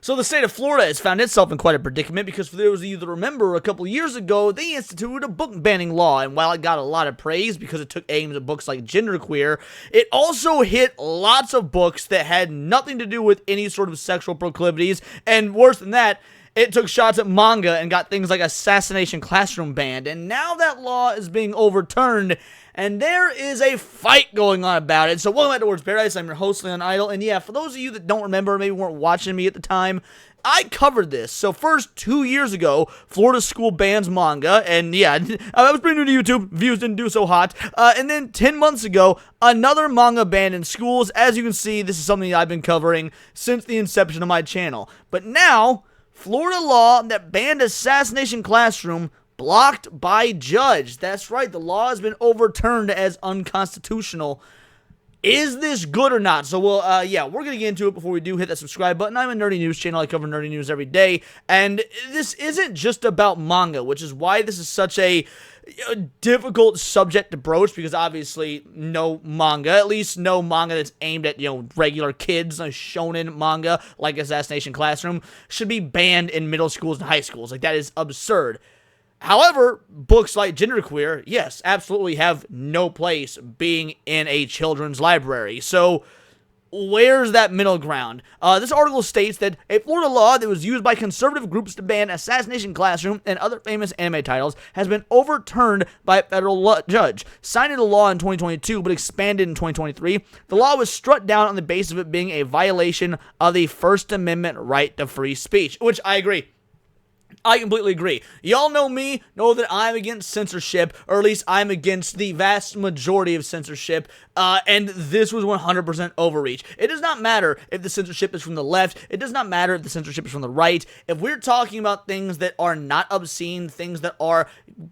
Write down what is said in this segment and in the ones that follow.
So the state of Florida has found itself in quite a predicament because for those of you that remember, a couple years ago, they instituted a book banning law, and while it got a lot of praise because it took aim at books like genderqueer, it also hit lots of books that had nothing to do with any sort of sexual proclivities, and worse than that, it took shots at manga and got things like Assassination Classroom banned, and now that law is being overturned, and there is a fight going on about it. So welcome back to Words Paradise. I'm your host, Leon Idle, and yeah, for those of you that don't remember, maybe weren't watching me at the time, I covered this. So first, 2 years ago, Florida school bans manga, and yeah, I was pretty new to YouTube, views didn't do so hot, and then 10 months ago, another manga ban in schools. As you can see, this is something I've been covering since the inception of my channel. But now, Florida law that banned Assassination Classroom blocked by judge. That's right, the law has been overturned as unconstitutional. Is this good or not? So, we're going to get into it. Before we do, hit that subscribe button. I'm a nerdy news channel. I cover nerdy news every day. And this isn't just about manga, which is why this is such a difficult subject to broach, because obviously no manga, at least no manga that's aimed at, regular kids, shonen manga, like Assassination Classroom, should be banned in middle schools and high schools. Like, that is absurd. However, books like genderqueer, yes, absolutely have no place being in a children's library. So, where's that middle ground? This article states that a Florida law that was used by conservative groups to ban Assassination Classroom and other famous anime titles has been overturned by a federal judge. Signed into law in 2022, but expanded in 2023, the law was struck down on the basis of it being a violation of the First Amendment right to free speech, which I agree. I completely agree. Y'all know me, know that I'm against censorship, or at least I'm against the vast majority of censorship, and this was 100% overreach. It does not matter if the censorship is from the left, it does not matter if the censorship is from the right. If we're talking about things that are not obscene, things that are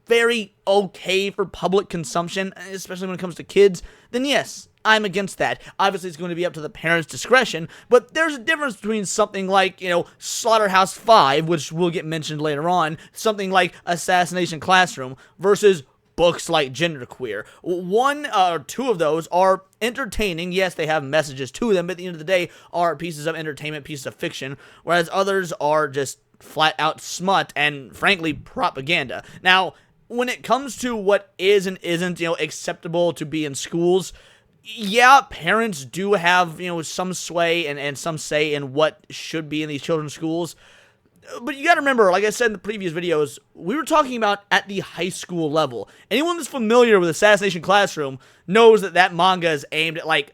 very okay for public consumption, especially when it comes to kids, then yes, I'm against that. Obviously, it's going to be up to the parents' discretion, but there's a difference between something like, Slaughterhouse 5, which will get mentioned later on, something like Assassination Classroom, versus books like genderqueer. One or two of those are entertaining. Yes, they have messages to them, but at the end of the day, are pieces of entertainment, pieces of fiction, whereas others are just flat-out smut and, frankly, propaganda. Now, when it comes to what is and isn't, acceptable to be in schools, yeah, parents do have, some sway and some say in what should be in these children's schools. But you gotta remember, like I said in the previous videos, we were talking about at the high school level. Anyone that's familiar with Assassination Classroom knows that manga is aimed at,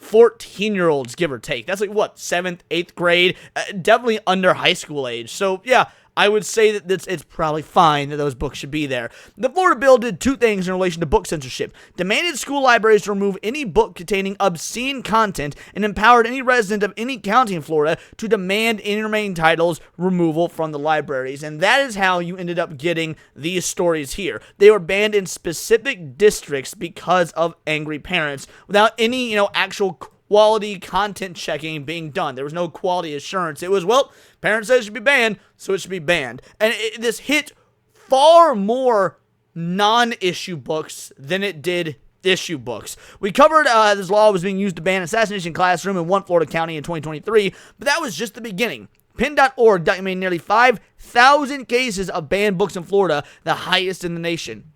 14-year-olds, give or take. That's 7th, 8th grade? Definitely under high school age. So, yeah, I would say that it's probably fine that those books should be there. The Florida bill did two things in relation to book censorship. Demanded school libraries to remove any book containing obscene content and empowered any resident of any county in Florida to demand any remaining titles removal from the libraries. And that is how you ended up getting these stories here. They were banned in specific districts because of angry parents without any, actual quality content checking being done. There was no quality assurance. It was, parents said it should be banned, so it should be banned. And this hit far more non-issue books than it did issue books. We covered this law was being used to ban Assassination Classroom in one Florida county in 2023, but that was just the beginning. PEN.org documented nearly 5,000 cases of banned books in Florida, the highest in the nation.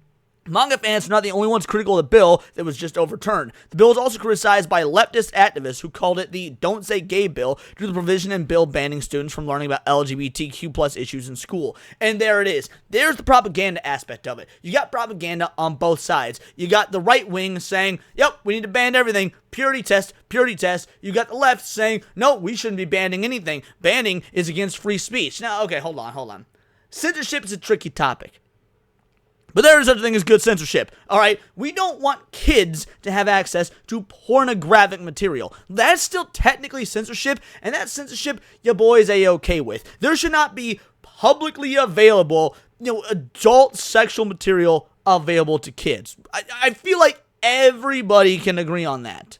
Manga fans are not the only ones critical of the bill that was just overturned. The bill was also criticized by leftist activists who called it the Don't Say Gay bill due to the provision in bill banning students from learning about LGBTQ plus issues in school. And there it is. There's the propaganda aspect of it. You got propaganda on both sides. You got the right wing saying, yep, we need to ban everything. Purity test, purity test. You got the left saying, no, we shouldn't be banning anything. Banning is against free speech. Now, okay, hold on. Censorship is a tricky topic. But there is such a thing as good censorship, alright? We don't want kids to have access to pornographic material. That's still technically censorship, and that censorship your boys A-okay with. There should not be publicly available, adult sexual material available to kids. I feel like everybody can agree on that.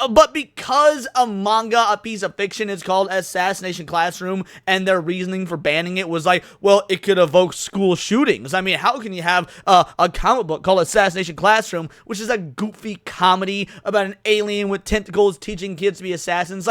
But because a manga, a piece of fiction, is called Assassination Classroom, and their reasoning for banning it was it could evoke school shootings. I mean, how can you have a comic book called Assassination Classroom, which is a goofy comedy about an alien with tentacles teaching kids to be assassins?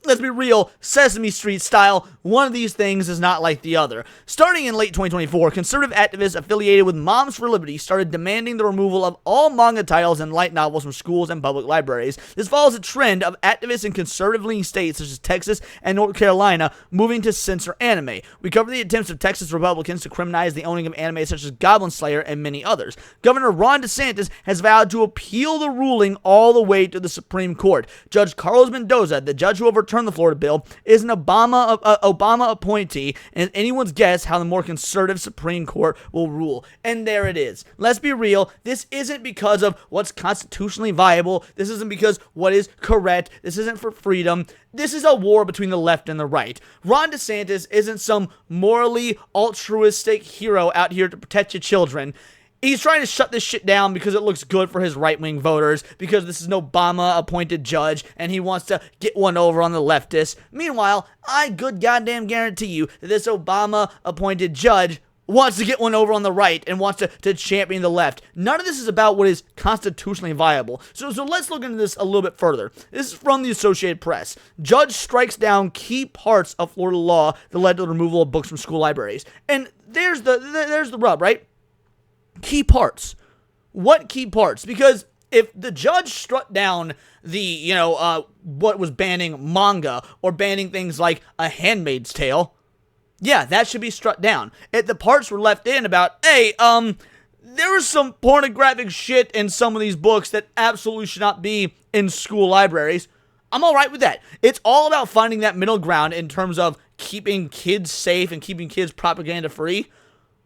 let's be real, Sesame Street style, one of these things is not like the other. Starting in late 2024, conservative activists affiliated with Moms for Liberty started demanding the removal of all manga titles and light novels from schools and public libraries. This follows a trend of activists in conservative-leaning states such as Texas and North Carolina moving to censor anime. We cover the attempts of Texas Republicans to criminalize the owning of anime such as Goblin Slayer and many others. Governor Ron DeSantis has vowed to appeal the ruling all the way to the Supreme Court. Judge Carlos Mendoza, the judge who overturned the Florida bill, is an Obama appointee, and anyone's guess how the more conservative Supreme Court will rule. And there it is. Let's be real. This isn't because of what's constitutionally viable. This isn't because what is correct. This isn't for freedom. This is a war between the left and the right. Ron DeSantis isn't some morally altruistic hero out here to protect your children. He's trying to shut this shit down because it looks good for his right-wing voters, because this is an Obama-appointed judge, and he wants to get one over on the leftists. Meanwhile, I good goddamn guarantee you that this Obama-appointed judge wants to get one over on the right and wants to champion the left. None of this is about what is constitutionally viable. So let's look into this a little bit further. This is from the Associated Press. Judge strikes down key parts of Florida law that led to the removal of books from school libraries. And there's the rub, right? Key parts. What key parts? Because if the judge struck down the, what was banning manga or banning things like A Handmaid's Tale, yeah, that should be struck down. If the parts were left in about, hey, there was some pornographic shit in some of these books that absolutely should not be in school libraries, I'm alright with that. It's all about finding that middle ground in terms of keeping kids safe and keeping kids propaganda free,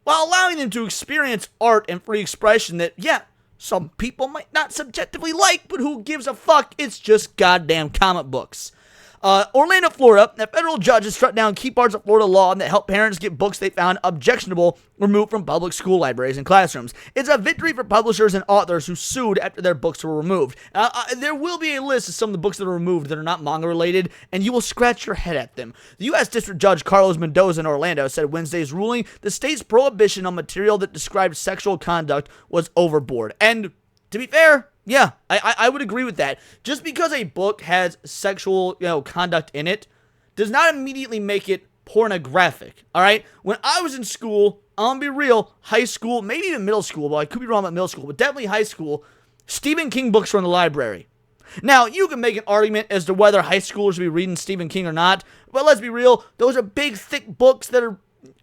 while allowing them to experience art and free expression that, yeah, some people might not subjectively like, but who gives a fuck? It's just goddamn comic books. Orlando, Florida, a federal judge has struck down key parts of Florida law that help parents get books they found objectionable removed from public school libraries and classrooms. It's a victory for publishers and authors who sued after their books were removed. There will be a list of some of the books that are removed that are not manga related, and you will scratch your head at them. The U.S. District Judge Carlos Mendoza in Orlando said Wednesday's ruling the state's prohibition on material that described sexual conduct was overboard. And to be fair, yeah, I would agree with that. Just because a book has sexual, conduct in it does not immediately make it pornographic, all right? When I was in school, I'm gonna be real, high school, maybe even middle school, but I could be wrong about middle school, but definitely high school, Stephen King books were in the library. Now, you can make an argument as to whether high schoolers should be reading Stephen King or not, but let's be real, those are big, thick books that are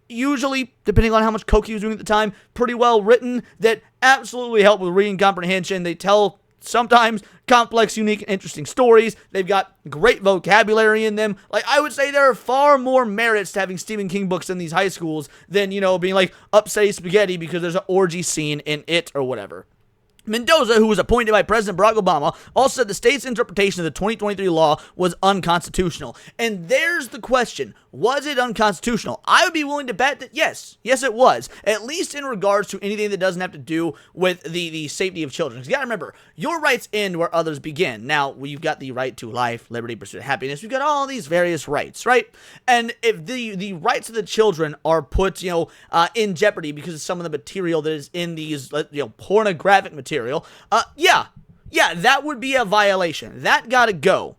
usually, depending on how much coke he was doing at the time, pretty well written, that absolutely help with reading comprehension. They tell sometimes complex, unique, and interesting stories. They've got great vocabulary in them. Like, I would say there are far more merits to having Stephen King books in these high schools than, being like upsetty spaghetti because there's an orgy scene in it or whatever. Mendoza, who was appointed by President Barack Obama, also said the state's interpretation of the 2023 law was unconstitutional. And there's the question. Was it unconstitutional? I would be willing to bet that yes. Yes, it was. At least in regards to anything that doesn't have to do with the safety of children. Because you gotta remember, your rights end where others begin. Now, you've got the right to life, liberty, pursuit of happiness. You've got all these various rights, right? And if the rights of the children are put, in jeopardy because of some of the material that is in these, pornographic material, that would be a violation. That gotta go.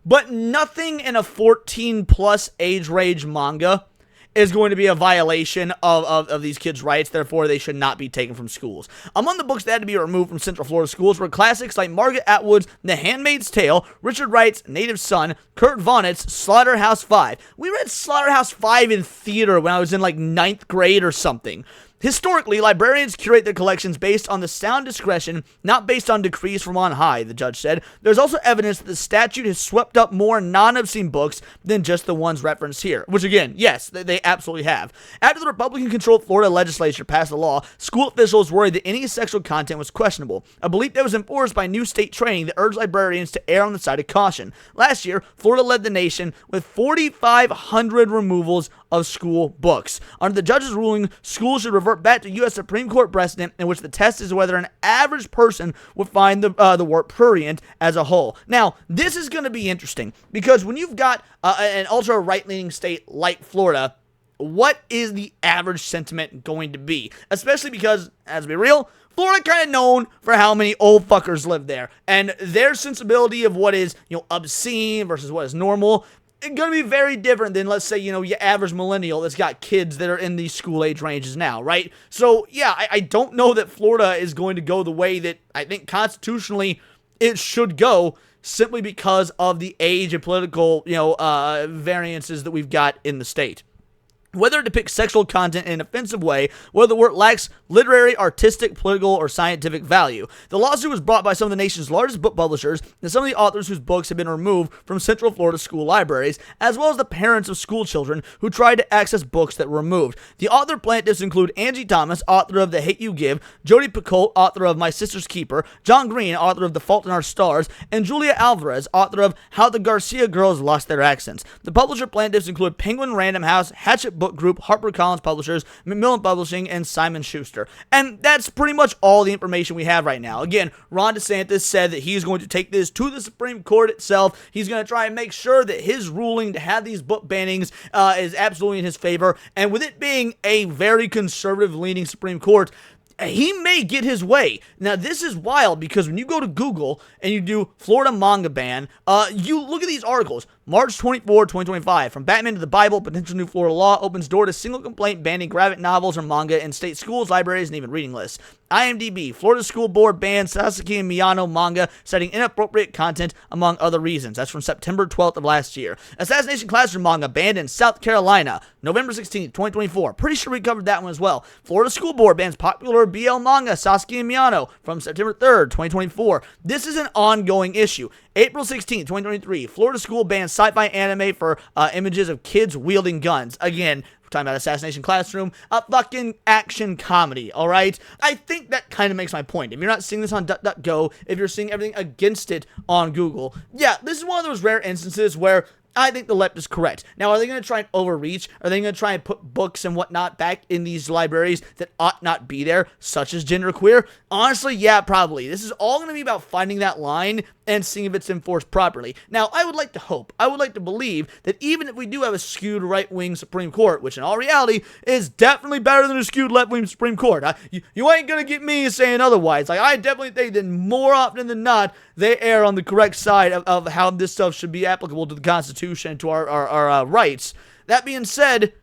But nothing in a 14-plus age range manga is going to be a violation of these kids' rights, therefore they should not be taken from schools. Among the books that had to be removed from Central Florida schools were classics like Margaret Atwood's The Handmaid's Tale, Richard Wright's Native Son, Kurt Vonnegut's Slaughterhouse-Five. We read Slaughterhouse-Five in theater when I was in like 9th grade or something. Historically, librarians curate their collections based on the sound discretion, not based on decrees from on high, the judge said. There's also evidence that the statute has swept up more non-obscene books than just the ones referenced here. Which again, yes, they absolutely have. After the Republican-controlled Florida legislature passed the law, school officials worried that any sexual content was questionable, a belief that was enforced by new state training that urged librarians to err on the side of caution. Last year, Florida led the nation with 4,500 removals of school books. Under the judge's ruling, schools should revert back to U.S. Supreme Court precedent in which the test is whether an average person would find the work prurient as a whole. Now, this is going to be interesting because when you've got an ultra right-leaning state like Florida, what is the average sentiment going to be? Especially because, as we real, Florida kind of known for how many old fuckers live there, and their sensibility of what is, obscene versus what is normal, it's going to be very different than, let's say, your average millennial that's got kids that are in these school age ranges now, right? So, yeah, I don't know that Florida is going to go the way that I think constitutionally it should go, simply because of the age and political, variances that we've got in the state. Whether it depicts sexual content in an offensive way, whether the work lacks literary, artistic, political, or scientific value. The lawsuit was brought by some of the nation's largest book publishers and some of the authors whose books have been removed from Central Florida school libraries, as well as the parents of school children who tried to access books that were removed. The author plaintiffs include Angie Thomas, author of The Hate You Give, Jodi Picoult, author of My Sister's Keeper, John Green, author of The Fault in Our Stars, and Julia Alvarez, author of How the Garcia Girls Lost Their Accents. The publisher plaintiffs include Penguin Random House, Hatchet Book Group, HarperCollins Publishers, Macmillan Publishing, and Simon Schuster. And that's pretty much all the information we have right now. Again, Ron DeSantis said that he's going to take this to the Supreme Court itself. He's going to try and make sure that his ruling to have these book bannings is absolutely in his favor. And with it being a very conservative-leaning Supreme Court, he may get his way. Now, this is wild because when you go to Google and you do Florida manga ban, you look at these articles. March 24, 2025, from Batman to the Bible, potential new Florida law opens door to single complaint banning graphic novels or manga in state schools, libraries, and even reading lists. IMDb, Florida School Board bans Sasaki and Miyano manga, citing inappropriate content, among other reasons. That's from September 12th of last year. Assassination Classroom manga banned in South Carolina, November 16th, 2024. Pretty sure we covered that one as well. Florida School Board bans popular BL manga, Sasaki and Miyano, from September 3rd, 2024. This is an ongoing issue. April 16th, 2023, Florida school bans sci-fi anime for images of kids wielding guns. Again, we're talking about Assassination Classroom, a fucking action comedy, alright? I think that kind of makes my point. If you're not seeing this on DuckDuckGo, if you're seeing everything against it on Google, yeah, this is one of those rare instances where I think the left is correct. Now, are they going to try and overreach? Are they going to try and put books and whatnot back in these libraries that ought not be there, such as genderqueer? Honestly, yeah, probably. This is all going to be about finding that line and seeing if it's enforced properly. Now, I would like to hope, I would like to believe that even if we do have a skewed right-wing Supreme Court, which in all reality is definitely better than a skewed left-wing Supreme Court, you ain't going to get me saying otherwise. Like, I definitely think that more often than not, they err on the correct side of how this stuff should be applicable to the Constitution and to our rights. That being said,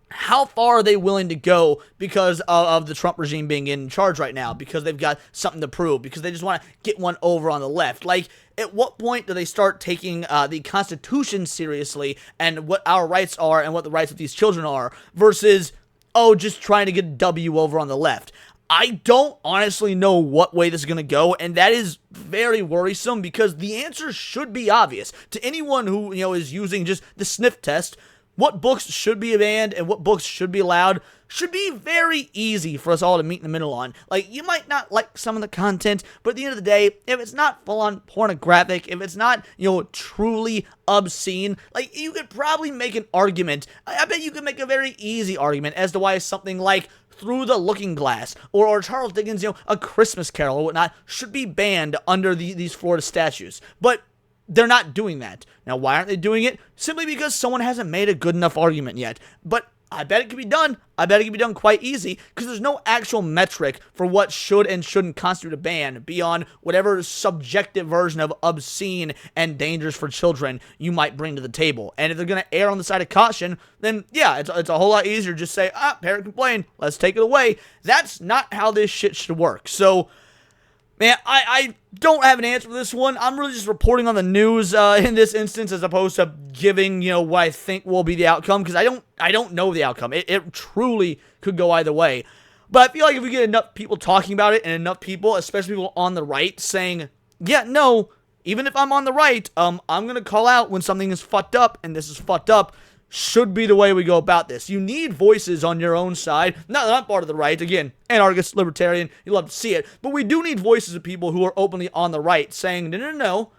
how far are they willing to go because of the Trump regime being in charge right now? Because they've got something to prove? Because they just want to get one over on the left? Like, at what point do they start taking the Constitution seriously and what our rights are and what the rights of these children are versus, just trying to get a W over on the left? I don't honestly know what way this is going to go, and that is very worrisome because the answer should be obvious to anyone who, is using just the sniff test. What books should be banned and what books should be allowed should be very easy for us all to meet in the middle on. Like, you might not like some of the content, but at the end of the day, if it's not full-on pornographic, if it's not, truly obscene, like, you could probably make an argument. I bet you could make a very easy argument as to why something like Through the Looking Glass or Charles Dickens', A Christmas Carol or whatnot should be banned under these Florida statutes. But they're not doing that. Now, why aren't they doing it? Simply because someone hasn't made a good enough argument yet. But I bet it can be done. I bet it can be done quite easy because there's no actual metric for what should and shouldn't constitute a ban beyond whatever subjective version of obscene and dangerous for children you might bring to the table. And if they're going to err on the side of caution, then yeah, it's a whole lot easier to just say, parent complained, let's take it away. That's not how this shit should work. So, man, I don't have an answer for this one. I'm really just reporting on the news in this instance as opposed to giving, what I think will be the outcome because I don't know the outcome. It truly could go either way. But I feel like if we get enough people talking about it and enough people, especially people on the right, saying, yeah, no, even if I'm on the right, I'm going to call out when something is fucked up and this is fucked up, should be the way we go about this. You need voices on your own side. Not that I'm part of the right. Again, anarchist, libertarian, you love to see it. But we do need voices of people who are openly on the right saying, no,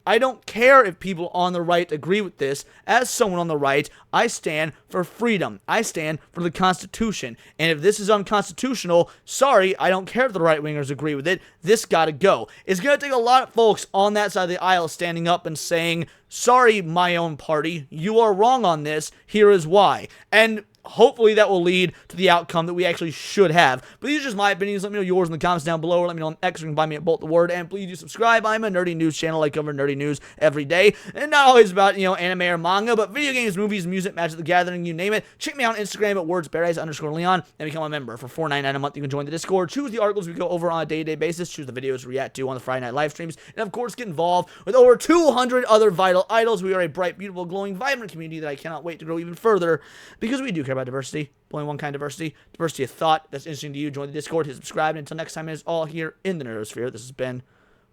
I don't care if people on the right agree with this. As someone on the right, I stand for freedom. I stand for the Constitution. And if this is unconstitutional, sorry, I don't care if the right-wingers agree with it. This gotta go. It's gonna take a lot of folks on that side of the aisle standing up and saying, sorry, my own party, you are wrong on this. Here is why. And hopefully that will lead to the outcome that we actually should have. But these are just my opinions. Let me know yours in the comments down below, or let me know on X. You can find me at Bolt the Word, and please do subscribe. I'm a nerdy news channel. I cover nerdy news every day, and not always about, anime or manga, but video games, movies, music, Magic the Gathering, you name it. Check me out on Instagram at wordsparadise_Leon, and become a member. For $4.99 a month, you can join the Discord, choose the articles we go over on a day-to-day basis, choose the videos we react to on the Friday night live streams, and of course get involved with over 200 other vital idols. We are a bright, beautiful, glowing, vibrant community that I cannot wait to grow even further, because we do care about diversity. Only one kind of diversity of thought. That's interesting to you. Join the Discord, hit subscribe, and until next time, it is all here in the Nerdosphere. This has been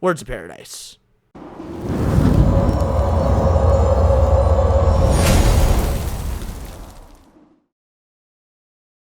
Words of Paradise.